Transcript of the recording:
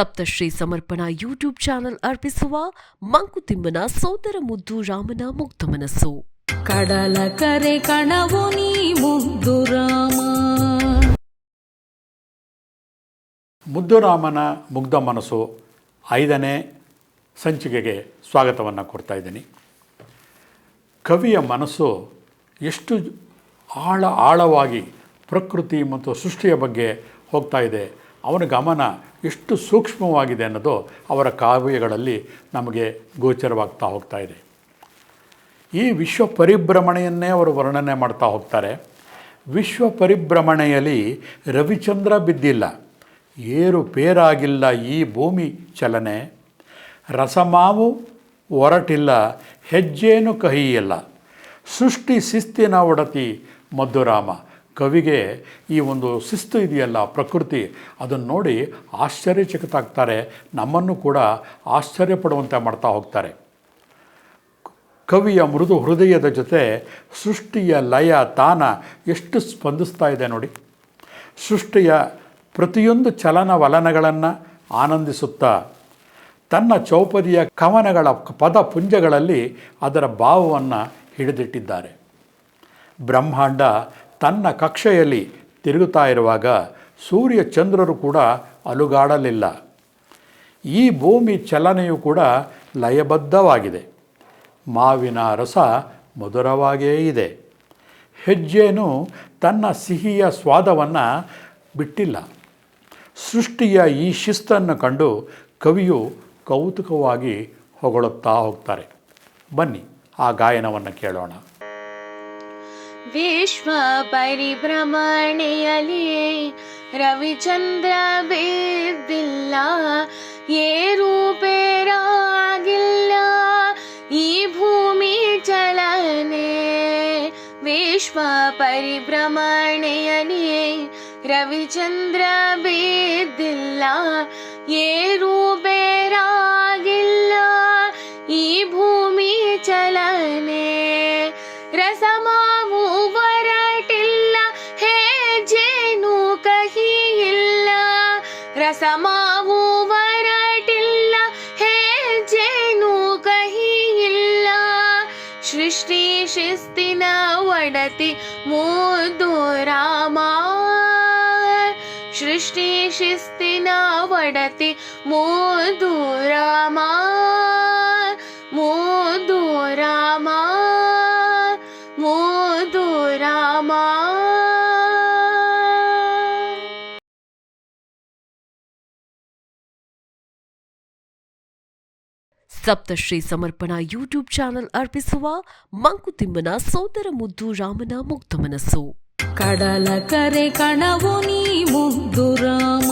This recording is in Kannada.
ಸಪ್ತಶ್ರೀ ಸಮರ್ಪಣಾ ಯೂಟ್ಯೂಬ್ ಚಾನೆಲ್ ಅರ್ಪಿಸುವ ಮಂಕುತಿಮ್ಮನ ಸೋದರ ಮುದ್ದು ರಾಮನ ಮುಗ್ಧ ಮನಸ್ಸು. ಕಡಲ ಕರೆ ಕಣವು ನೀ ಮುದ್ದು ರಾಮ. ಮುದ್ದುರಾಮನ ಮುಗ್ಧ ಮನಸ್ಸು 5ನೇ ಸಂಚಿಕೆಗೆ ಸ್ವಾಗತವನ್ನು ಕೊಡ್ತಾ ಇದ್ದೀನಿ. ಕವಿಯ ಮನಸ್ಸು ಎಷ್ಟು ಆಳವಾಗಿ ಪ್ರಕೃತಿ ಮತ್ತು ಸೃಷ್ಟಿಯ ಬಗ್ಗೆ ಹೋಗ್ತಾ ಇದೆ, ಅವನ ಗಮನ ಎಷ್ಟು ಸೂಕ್ಷ್ಮವಾಗಿದೆ ಅನ್ನೋದು ಅವರ ಕಾವ್ಯಗಳಲ್ಲಿ ನಮಗೆ ಗೋಚರವಾಗ್ತಾ ಹೋಗ್ತಾ ಇದೆ. ಈ ವಿಶ್ವ ಪರಿಭ್ರಮಣೆಯನ್ನೇ ಅವರು ವರ್ಣನೆ ಮಾಡ್ತಾ ಹೋಗ್ತಾರೆ. ವಿಶ್ವ ಪರಿಭ್ರಮಣೆಯಲ್ಲಿ ರವಿಚಂದ್ರ ಬಿದ್ದಿಲ್ಲ, ಏರುಪೇರಾಗಿಲ್ಲ ಈ ಭೂಮಿ ಚಲನೆ, ರಸಮಾವು ಹೊರಟಿಲ್ಲ ಹೆಜ್ಜೇನು ಕಹಿಯಿಲ್ಲ, ಸೃಷ್ಟಿ ಶಿಸ್ತಿನ ಒಡತಿ ಮಧುರಾಮ. ಕವಿಗೆ ಈ ಒಂದು ಶಿಸ್ತು ಇದೆಯಲ್ಲ, ಪ್ರಕೃತಿ, ಅದನ್ನು ನೋಡಿ ಆಶ್ಚರ್ಯಚಕಿತಾಗ್ತಾರೆ, ನಮ್ಮನ್ನು ಕೂಡ ಆಶ್ಚರ್ಯಪಡುವಂತೆ ಮಾಡ್ತಾ ಹೋಗ್ತಾರೆ. ಕವಿಯ ಮೃದು ಹೃದಯದ ಜೊತೆ ಸೃಷ್ಟಿಯ ಲಯ ತಾನ ಎಷ್ಟು ಸ್ಪಂದಿಸ್ತಾ ಇದೆ ನೋಡಿ. ಸೃಷ್ಟಿಯ ಪ್ರತಿಯೊಂದು ಚಲನವಲನಗಳನ್ನು ಆನಂದಿಸುತ್ತಾ ತನ್ನ ಚೌಪದಿಯ ಕವನಗಳ ಪದಪುಂಜಗಳಲ್ಲಿ ಅದರ ಭಾವವನ್ನು ಹಿಡಿದಿಟ್ಟಿದ್ದಾರೆ. ಬ್ರಹ್ಮಾಂಡ ತನ್ನ ಕಕ್ಷೆಯಲ್ಲಿ ತಿರುಗುತ್ತಾ ಇರುವಾಗ ಸೂರ್ಯ ಚಂದ್ರರು ಕೂಡ ಅಲುಗಾಡಲಿಲ್ಲ. ಈ ಭೂಮಿ ಚಲನೆಯು ಕೂಡ ಲಯಬದ್ಧವಾಗಿದೆ. ಮಾವಿನ ರಸ ಮಧುರವಾಗಿಯೇ ಇದೆ. ಹೆಜ್ಜೇನು ತನ್ನ ಸಿಹಿಯ ಸ್ವಾದವನ್ನು ಬಿಟ್ಟಿಲ್ಲ. ಸೃಷ್ಟಿಯ ಈ ಶಿಸ್ತನ್ನು ಕಂಡು ಕವಿಯು ಕೌತುಕವಾಗಿ ಹೊಗಳುತ್ತಾ ಹೋಗ್ತಾರೆ. ಬನ್ನಿ ಆ ಗಾಯನವನ್ನು ಕೇಳೋಣ. ವಿಶ್ವ ಪರಿಭ್ರಮಣೆಯಲ್ಲಿ ರವಿಚಂದ್ರ ಬಿದ್ದಿಲ್ಲ, ಏರುಪೇರಾಗಿಲ್ಲ ಈ ಭೂಮಿ ಚಲನೆ. ವಿಶ್ವ ಪರಿಭ್ರಮಣೆಯಲ್ಲಿ ರವಿಚಂದ್ರ ಬಿದ್ದಿಲ್ಲ, ಏರುಪೇರಾಗಿಲ್ಲ ಈ ಭೂಮಿ ಚಲನೆ. ರಸಮಾವು ಹೊರಟಿಲ್ಲ ಹೆಜ್ಜೇನು ಕಹಿಯಿಲ್ಲ, ರಸಮಾವು ಹೊರಟಿಲ್ಲ ಹೆಜ್ಜೇನು ಕಹಿಯಿಲ್ಲ, ಸೃಷ್ಟಿ ಶಿಸ್ತಿನ ಒಡತಿ ಮುದ್ದು ರಾಮ. ಸೃಷ್ಟಿ ಶಿಸ್ತಿನ ಒಡತಿ ಮುದ್ದು ರಾಮ, ಮುದ್ದು ರಾಮ, ಮುದ್ದು ರಾಮ. ಸಪ್ತಶ್ರೀ ಸಮರ್ಪಣಾ ಯೂಟ್ಯೂಬ್ ಚಾನೆಲ್ ಅರ್ಪಿಸುವ ಮಂಕುತಿಮ್ಮನ ಸೋದರ ಮುದ್ದು ರಾಮನ ಮುಗ್ಧ ಮನಸ್ಸು. ಕಡಲ ಕರೆ ಕಣವು ನೀ ಮುದ್ದು ರಾಮ.